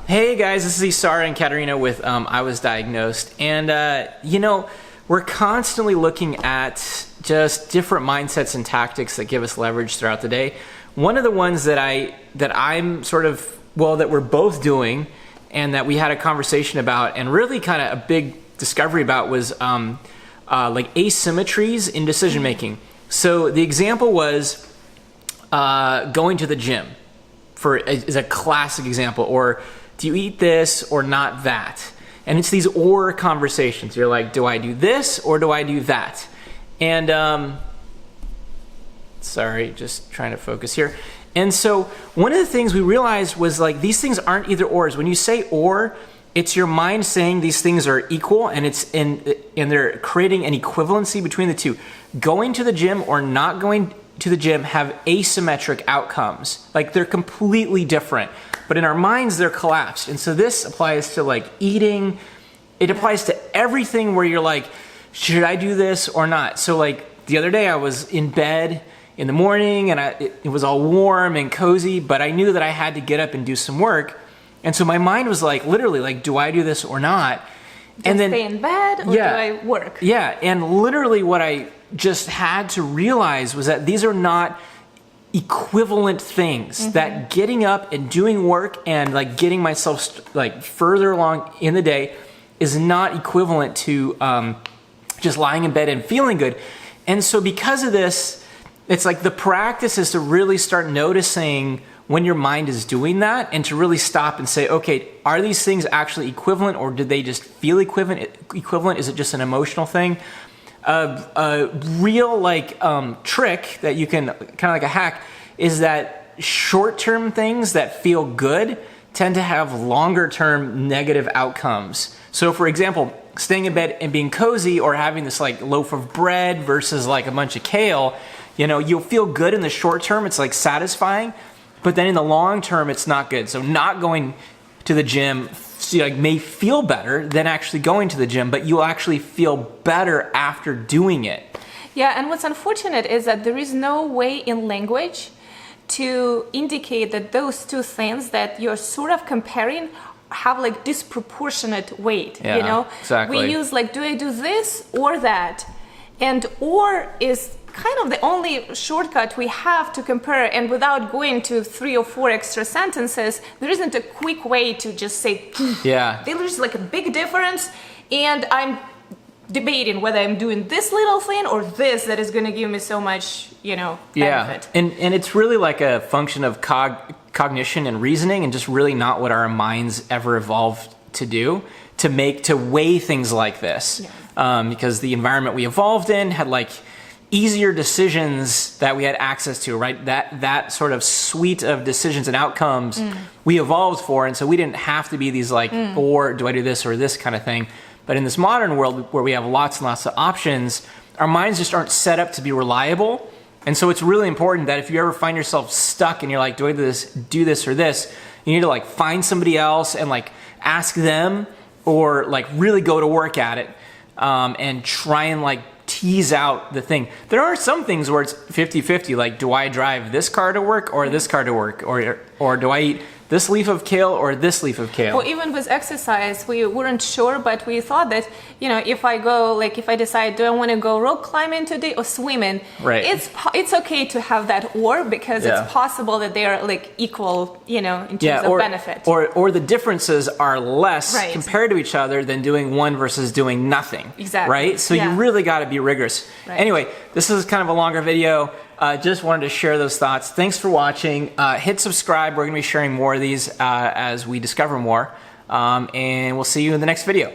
Hey guys, this is Issara and Katerina with I Was Diagnosed. And we're constantly looking at just different mindsets and tactics that give us leverage throughout the day. One of the ones that we're both doing and that we had a conversation about and really kind of a big discovery about was like asymmetries in decision making. So the example was going to the gym is a classic example, or do you eat this or not that? And it's these or conversations. You're like, do I do this or do I do that? And sorry, just trying to focus here. And so one of the things we realized was like these things aren't either ors. When you say or, it's your mind saying these things are equal, and they're creating an equivalency between the two. Going to the gym or not going to the gym have asymmetric outcomes. Like they're completely different. But in our minds, they're collapsed. And so this applies to like eating. It applies to everything where you're like, should I do this or not? So like the other day I was in bed in the morning and it was all warm and cozy, but I knew that I had to get up and do some work. And so my mind was like, literally like, do I do this or not? And then stay in bed or do I work? Yeah, and literally what I just had to realize was that these are not equivalent things. That getting up and doing work and like getting myself like further along in the day is not equivalent to just lying in bed and feeling good. And so because of this, it's like the practice is to really start noticing when your mind is doing that and to really stop and say, okay, are these things actually equivalent, or did they just feel equivalent? Is it just an emotional thing? A real trick that you can, kind of like a hack, is that short-term things that feel good tend to have longer-term negative outcomes. So for example, staying in bed and being cozy, or having this like loaf of bread versus like a bunch of kale, you'll feel good in the short term, it's like satisfying, but then in the long term it's not good. So not going to the gym may feel better than actually going to the gym, but you'll actually feel better after doing it. Yeah, and what's unfortunate is that there is no way in language to indicate that those two things that you're sort of comparing have like disproportionate weight. Exactly. We use like, do I do this or that? And or is kind of the only shortcut we have to compare, and without going to 3 or 4 extra sentences, there isn't a quick way to just say, there's like a big difference, and I'm debating whether I'm doing this little thing or this that is going to give me so much, benefit. Yeah, and it's really like a function of cognition and reasoning, and just really not what our minds ever evolved to do, to weigh things like this. Yeah. Because the environment we evolved in had like easier decisions that we had access to, right? That sort of suite of decisions and outcomes we evolved for, and so we didn't have to be these like, or do I do this or this kind of thing. But in this modern world where we have lots and lots of options, our minds just aren't set up to be reliable. And so it's really important that if you ever find yourself stuck and you're like, do I do this or this, you need to like find somebody else and like ask them, or like really go to work at it and try and like tease out the thing. There are some things where it's 50-50, like do I drive this car to work or this car to work, or do I eat this leaf of kale or this leaf of kale? Or even with exercise, we weren't sure, but we thought that, if I decide, do I want to go rock climbing today or swimming? Right. It's okay to have that or, because it's possible that they are like equal, in terms of benefit. Or the differences are less compared to each other than doing one versus doing nothing. Exactly. Right? So you really got to be rigorous. Right. Anyway, this is kind of a longer video. Just wanted to share those thoughts. Thanks for watching. Hit subscribe. We're going to be sharing more of these as we discover more. And we'll see you in the next video.